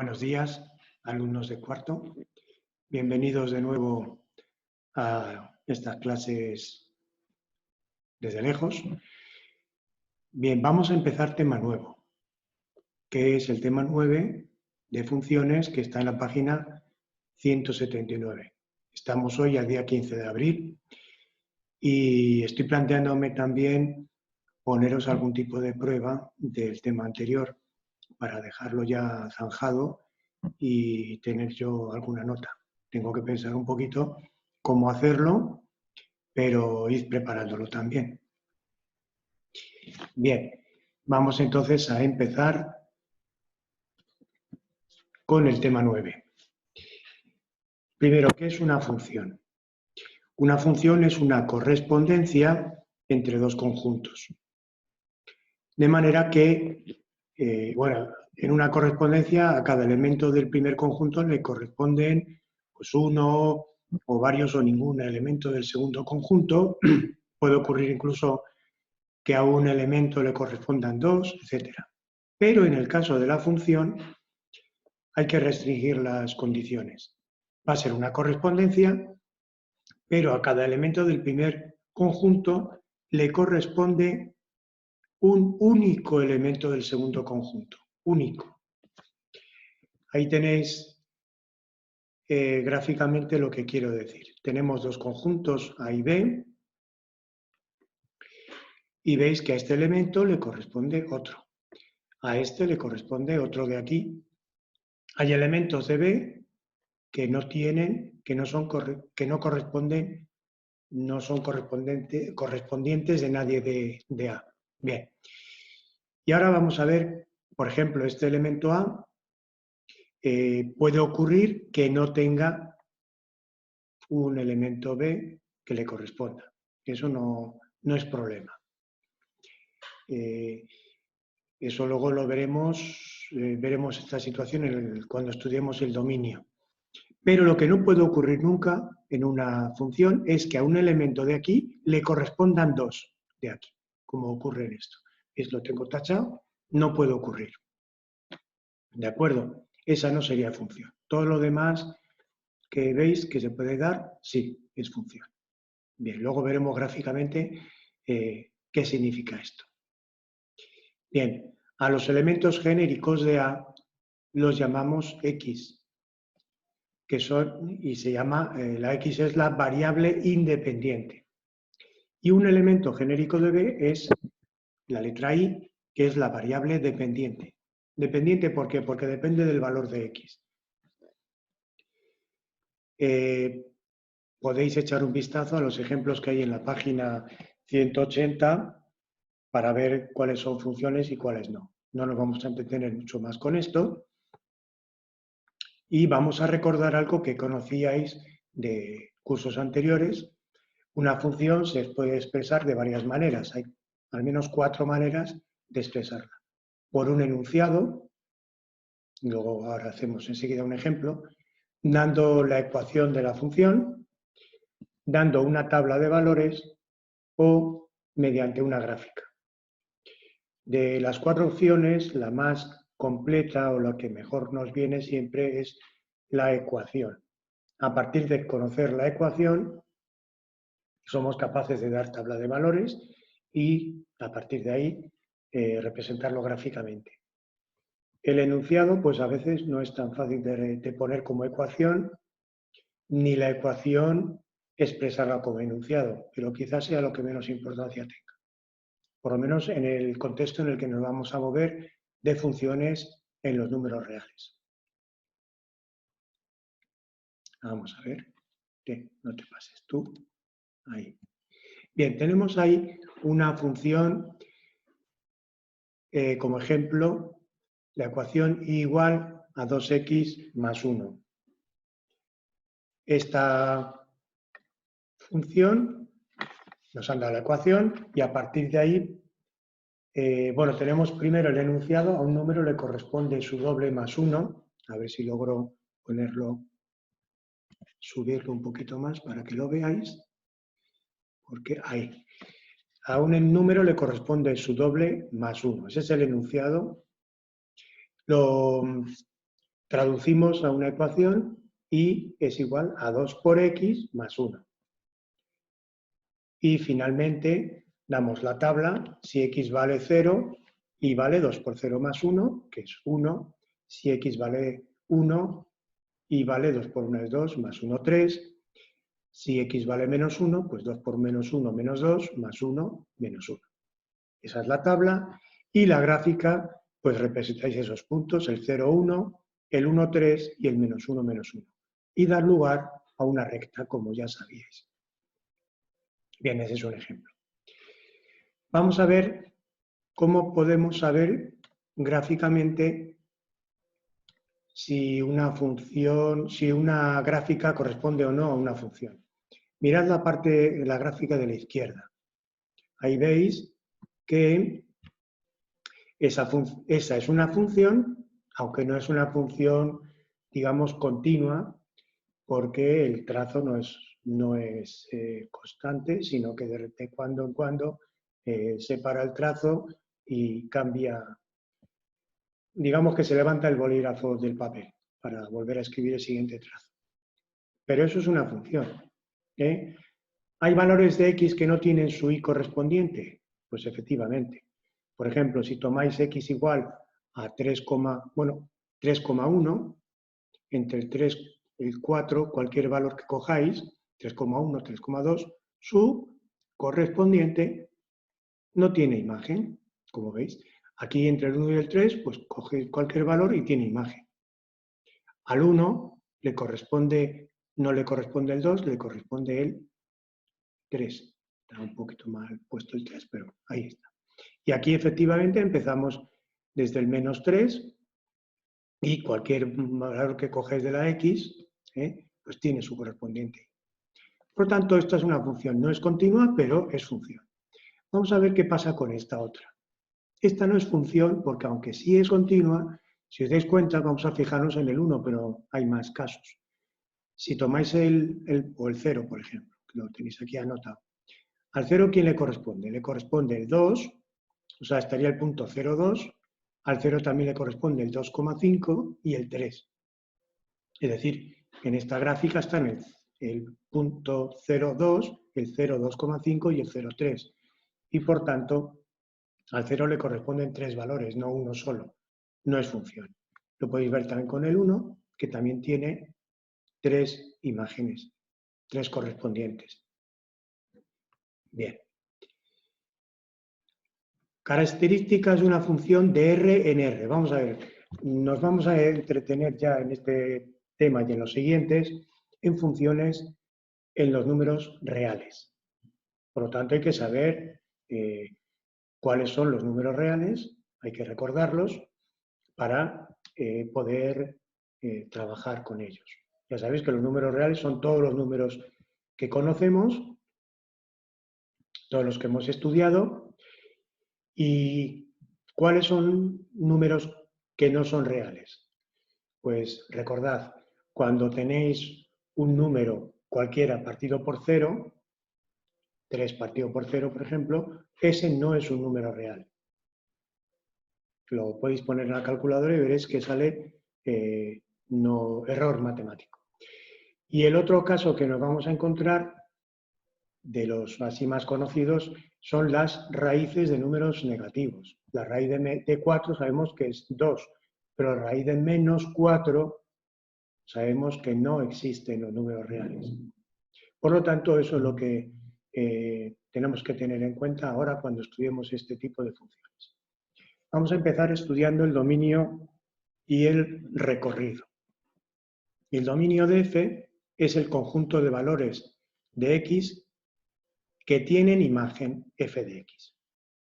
Buenos días, alumnos de cuarto. Bienvenidos de nuevo a estas clases desde lejos. Bien, vamos a empezar tema nuevo, que es el tema 9 de funciones que está en la página 179. Estamos hoy al día 15 de abril y estoy planteándome también poneros algún tipo de prueba del tema anterior para dejarlo ya zanjado y tener yo alguna nota. Tengo que pensar un poquito cómo hacerlo, pero ir preparándolo también. Bien, vamos entonces a empezar con el tema 9. Primero, ¿qué es una función? Una función es una correspondencia entre dos conjuntos. De manera que, en una correspondencia a cada elemento del primer conjunto le corresponden pues uno o varios o ningún elemento del segundo conjunto. Puede ocurrir incluso que a un elemento le correspondan dos, etc. Pero en el caso de la función hay que restringir las condiciones. Va a ser una correspondencia, pero a cada elemento del primer conjunto le corresponde un único elemento del segundo conjunto. Único. Ahí tenéis gráficamente lo que quiero decir. Tenemos dos conjuntos A y B y veis que a este elemento le corresponde otro. A este le corresponde otro de aquí. Hay elementos de B que no tienen, que no corresponden, no son correspondientes de nadie de A. Bien. Y ahora vamos a ver, por ejemplo, este elemento A puede ocurrir que no tenga un elemento B que le corresponda. Eso no es problema. Eso luego lo veremos esta situación cuando estudiemos el dominio. Pero lo que no puede ocurrir nunca en una función es que a un elemento de aquí le correspondan dos de aquí, como ocurre en esto. Lo tengo tachado, no puede ocurrir. ¿De acuerdo? Esa no sería función. Todo lo demás que veis que se puede dar, sí, es función. Bien, luego veremos gráficamente qué significa esto. Bien, a los elementos genéricos de A los llamamos X, que son, y se llama, la X es la variable independiente. Y un elemento genérico de B es la letra I, que es la variable dependiente. ¿Dependiente por qué? Porque depende del valor de X. Podéis echar un vistazo a los ejemplos que hay en la página 180 para ver cuáles son funciones y cuáles no. No nos vamos a entretener mucho más con esto. Y vamos a recordar algo que conocíais de cursos anteriores. Una función se puede expresar de varias maneras. Hay al menos 4 maneras de expresarla. Por un enunciado, luego ahora hacemos enseguida un ejemplo, dando la ecuación de la función, dando una tabla de valores o mediante una gráfica. De las 4 opciones, la más completa o la que mejor nos viene siempre es la ecuación. A partir de conocer la ecuación, somos capaces de dar tabla de valores y a partir de ahí representarlo gráficamente. El enunciado, pues a veces no es tan fácil de poner como ecuación, ni la ecuación expresarla como enunciado, pero quizás sea lo que menos importancia tenga. Por lo menos en el contexto en el que nos vamos a mover de funciones en los números reales. Vamos a ver. No te pases tú. Ahí. Bien, tenemos ahí una función, como ejemplo, la ecuación y igual a 2x más 1. Esta función nos han dado la ecuación y a partir de ahí, tenemos primero el enunciado, a un número le corresponde su doble más 1. A ver si logro ponerlo, subirlo un poquito más para que lo veáis. Porque ahí. A un número le corresponde su doble más 1. Ese es el enunciado. traducimos a una ecuación y es igual a 2 por x más 1. Y finalmente damos la tabla, si x vale 0 y vale 2 por 0 más 1, que es 1, si x vale 1 y vale 2 por 1 es 2, más 1, 3, si x vale menos 1, pues 2 por menos 1, menos 2, más 1, menos 1. Esa es la tabla y la gráfica, pues representáis esos puntos, el 0, 1, el 1, 3 y el menos 1, menos 1. Y dar lugar a una recta, como ya sabíais. Bien, ese es un ejemplo. Vamos a ver cómo podemos saber gráficamente si una función, si una gráfica corresponde o no a una función. Mirad la parte de la gráfica de la izquierda. Ahí veis que esa es una función, aunque no es una función, digamos, continua, porque el trazo no es constante, sino que de cuando en cuando se para el trazo y cambia, digamos que se levanta el bolígrafo del papel para volver a escribir el siguiente trazo. Pero eso es una función. ¿Hay valores de x que no tienen su y correspondiente? Pues efectivamente. Por ejemplo, si tomáis x igual a 3,1, entre el 3 y el 4, cualquier valor que cojáis, 3,1, 3,2, su correspondiente no tiene imagen, como veis. Aquí entre el 1 y el 3, pues cogéis cualquier valor y tiene imagen. Al 1 le corresponde, no le corresponde el 2, le corresponde el 3. Está un poquito mal puesto el 3, pero ahí está. Y aquí efectivamente empezamos desde el menos 3 y cualquier valor que coges de la x, pues tiene su correspondiente. Por lo tanto, esta es una función, no es continua, pero es función. Vamos a ver qué pasa con esta otra. Esta no es función porque aunque sí es continua, si os dais cuenta, vamos a fijarnos en el 1, pero hay más casos. Si tomáis el 0, por ejemplo, que lo tenéis aquí anotado, al 0, ¿quién le corresponde? Le corresponde el 2, o sea, estaría el punto 0,2. Al 0 también le corresponde el 2,5 y el 3. Es decir, en esta gráfica están el punto 0,2, el 0,2,5 y el 0,3. Y por tanto, al 0 le corresponden 3 valores, no uno solo. No es función. Lo podéis ver también con el 1, que también tiene 3 imágenes, 3 correspondientes. Bien. Características de una función de R en R. Vamos a ver, nos vamos a entretener ya en este tema y en los siguientes en funciones en los números reales. Por lo tanto, hay que saber cuáles son los números reales, hay que recordarlos para poder trabajar con ellos. Ya sabéis que los números reales son todos los números que conocemos, todos los que hemos estudiado. ¿Y cuáles son números que no son reales? Pues recordad, cuando tenéis un número cualquiera partido por 0, 3 partido por 0, por ejemplo, ese no es un número real. Lo podéis poner en la calculadora y veréis que sale error matemático. Y el otro caso que nos vamos a encontrar, de los así más conocidos, son las raíces de números negativos. La raíz de 4 sabemos que es 2, pero la raíz de menos 4 sabemos que no existe en los números reales. Por lo tanto, eso es lo que tenemos que tener en cuenta ahora cuando estudiemos este tipo de funciones. Vamos a empezar estudiando el dominio y el recorrido. El dominio de f es el conjunto de valores de x que tienen imagen f de x.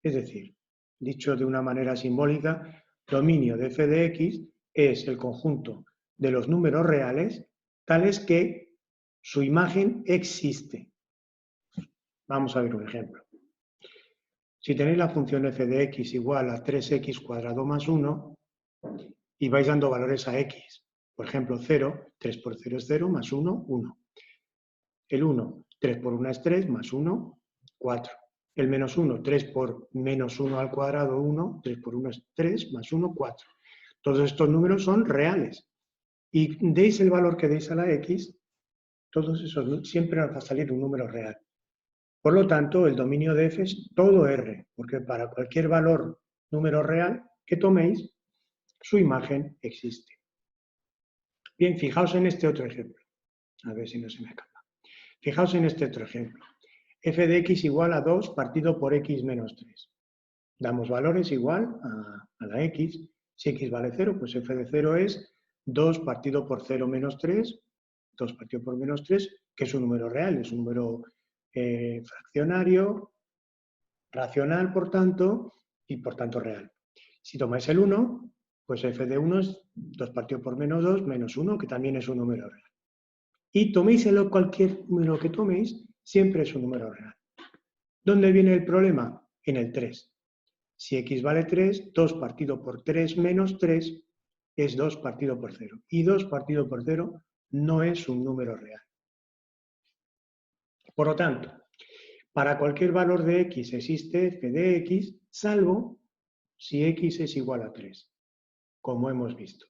Es decir, dicho de una manera simbólica, dominio de f de x es el conjunto de los números reales tales que su imagen existe. Vamos a ver un ejemplo. Si tenéis la función f de x igual a 3x cuadrado más 1 y vais dando valores a x, por ejemplo 0, 3 por 0 es 0, más 1, 1. El 1, 3 por 1 es 3, más 1, 4. El menos 1, 3 por menos 1 al cuadrado, 1, 3 por 1 es 3, más 1, 4. Todos estos números son reales. y deis el valor que deis a la x, todos esos siempre nos va a salir un número real. Por lo tanto, el dominio de f es todo R, porque para cualquier valor número real que toméis, su imagen existe. Bien, fijaos en este otro ejemplo. A ver si no se me escapa. Fijaos en este otro ejemplo. F de x igual a 2 partido por x menos 3. Damos valores igual a la x. Si x vale 0, pues f de 0 es 2 partido por 0 menos 3, 2 partido por menos 3, que es un número real, es un número fraccionario, racional, por tanto, y por tanto real. Si tomáis el 1, pues f de 1 es 2 partido por menos 2, menos 1, que también es un número real. Y toméis cualquier número que toméis, siempre es un número real. ¿Dónde viene el problema? En el 3. Si x vale 3, 2 partido por 3 menos 3 es 2 partido por 0. Y 2 partido por 0 no es un número real. Por lo tanto, para cualquier valor de x existe f de x, salvo si x es igual a 3, como hemos visto.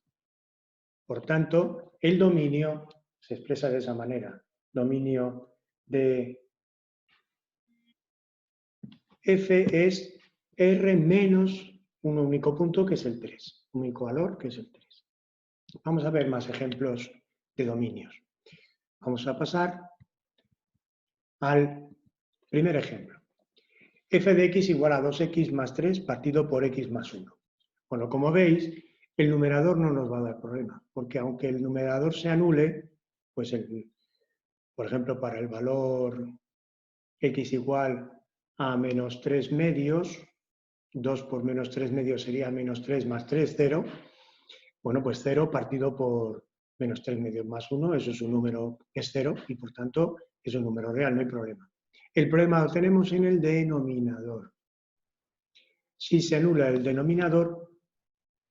Por tanto, el dominio se expresa de esa manera. Dominio de f es R menos un único punto, que es el 3. Un único valor, que es el 3. Vamos a ver más ejemplos de dominios. Vamos a pasar al primer ejemplo. F de x igual a 2x más 3 partido por x más 1. Bueno, como veis, el numerador no nos va a dar problema, porque aunque el numerador se anule, pues por ejemplo, para el valor x igual a menos 3 medios, 2 por menos 3 medios sería menos 3 más 3, 0. Bueno, pues 0 partido por menos 3 medios más 1, eso es un número, es 0, y por tanto es un número real, no hay problema. El problema lo tenemos en el denominador. Si se anula el denominador,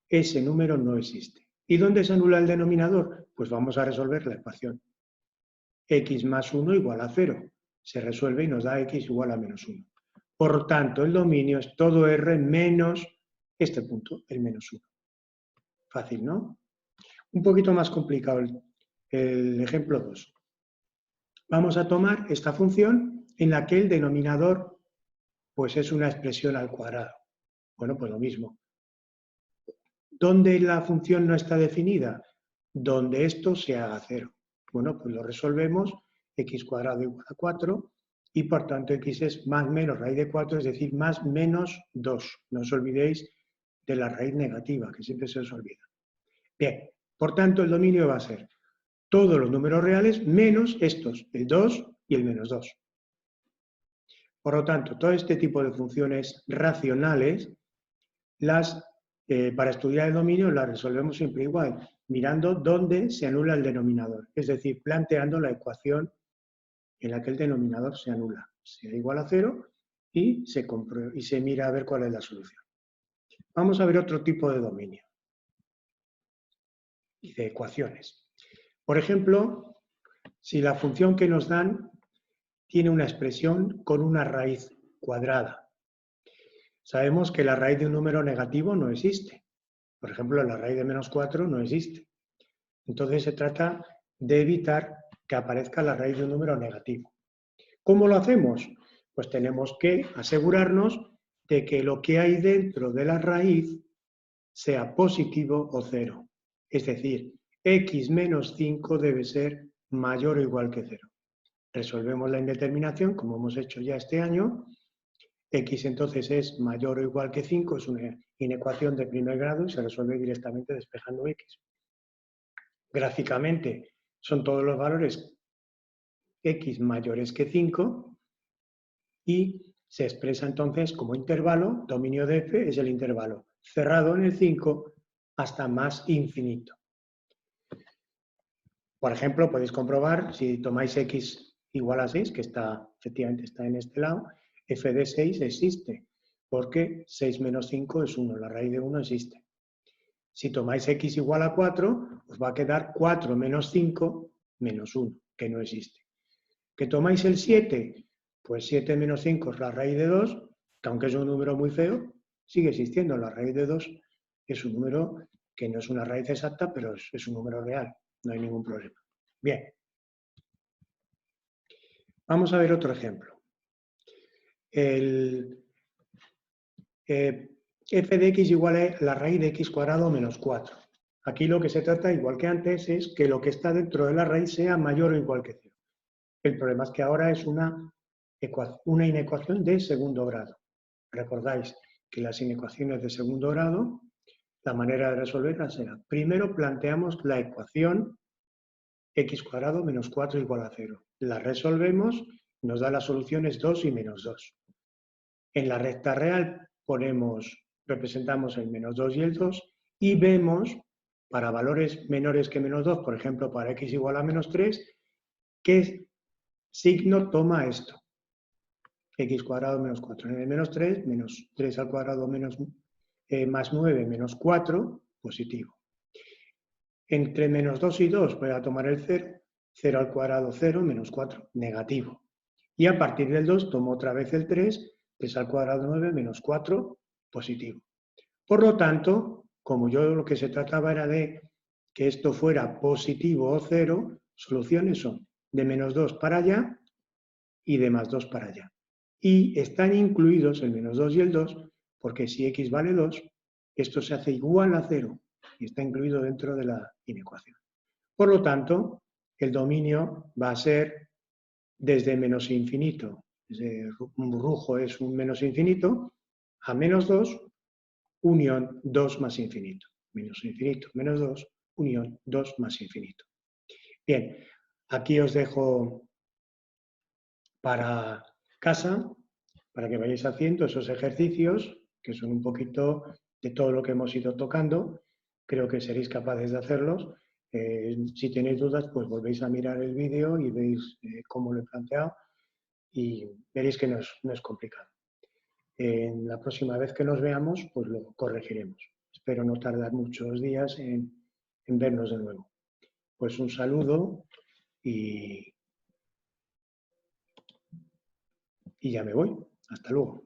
ese número no existe. ¿Y dónde se anula el denominador? Pues vamos a resolver la ecuación. X más 1 igual a 0. Se resuelve y nos da x igual a menos 1. Por tanto, el dominio es todo R menos este punto, el menos 1. Fácil, ¿no? Un poquito más complicado el ejemplo 2. Vamos a tomar esta función en la que el denominador pues es una expresión al cuadrado. Bueno, pues lo mismo. ¿Dónde la función no está definida? Donde esto se haga 0. Bueno, pues lo resolvemos, x cuadrado igual a 4, y por tanto x es más menos raíz de 4, es decir, más menos 2. No os olvidéis de la raíz negativa, que siempre se os olvida. Bien, por tanto el dominio va a ser todos los números reales menos estos, el 2 y el menos 2. Por lo tanto, todo este tipo de funciones racionales, para estudiar el dominio las resolvemos siempre igual, mirando dónde se anula el denominador, es decir, planteando la ecuación en la que el denominador se anula, sea igual a 0 y se mira a ver cuál es la solución. Vamos a ver otro tipo de dominio y de ecuaciones. Por ejemplo, si la función que nos dan tiene una expresión con una raíz cuadrada. Sabemos que la raíz de un número negativo no existe. Por ejemplo, la raíz de menos 4 no existe. Entonces se trata de evitar que aparezca la raíz de un número negativo. ¿Cómo lo hacemos? Pues tenemos que asegurarnos de que lo que hay dentro de la raíz sea positivo o 0. Es decir, x menos 5 debe ser mayor o igual que 0. Resolvemos la indeterminación, como hemos hecho ya este año. X entonces es mayor o igual que 5, es una inecuación de primer grado y se resuelve directamente despejando X. Gráficamente son todos los valores X mayores que 5 y se expresa entonces como intervalo, dominio de F es el intervalo cerrado en el 5 hasta más infinito. Por ejemplo, podéis comprobar, si tomáis X igual a 6, que efectivamente está en este lado, f de 6 existe, porque 6 menos 5 es 1, la raíz de 1 existe. Si tomáis x igual a 4, os va a quedar 4 menos 5 menos 1, que no existe. ¿Que tomáis el 7? Pues 7 menos 5 es la raíz de 2, que aunque es un número muy feo, sigue existiendo. La raíz de 2 es un número que no es una raíz exacta, pero es un número real. no hay ningún problema. Bien. Vamos a ver otro ejemplo. El f de x igual a la raíz de x cuadrado menos 4. Aquí lo que se trata, igual que antes, es que lo que está dentro de la raíz sea mayor o igual que 0. El problema es que ahora es una inecuación de segundo grado. Recordáis que las inecuaciones de segundo grado, la manera de resolverlas será, primero planteamos la ecuación x cuadrado menos 4 igual a 0. La resolvemos, nos da las soluciones 2 y menos 2. En la recta real representamos el menos 2 y el 2 y vemos para valores menores que menos 2, por ejemplo, para x igual a menos 3, qué signo toma esto. X cuadrado menos 4 en el menos 3, menos 3 al cuadrado más 9 menos 4, positivo. Entre menos 2 y 2 voy a tomar el 0, 0 al cuadrado 0, menos 4, negativo. Y a partir del 2 tomo otra vez el 3, 3 al cuadrado 9 menos 4, positivo. Por lo tanto, como yo lo que se trataba era de que esto fuera positivo o 0, soluciones son de menos 2 para allá y de más 2 para allá. Y están incluidos el menos 2 y el 2, porque si x vale 2, esto se hace igual a 0 y está incluido dentro de la inecuación. Por lo tanto, el dominio va a ser desde menos infinito, un brujo es un menos infinito, a menos 2, unión 2 más infinito. Menos infinito, menos 2, unión 2 más infinito. Bien, aquí os dejo para casa, para que vayáis haciendo esos ejercicios, que son un poquito de todo lo que hemos ido tocando. Creo que seréis capaces de hacerlos. Si tenéis dudas, pues volvéis a mirar el vídeo y veis cómo lo he planteado y veréis que no es complicado. En la próxima vez que nos veamos, pues lo corregiremos. Espero no tardar muchos días en vernos de nuevo. Pues un saludo y ya me voy. Hasta luego.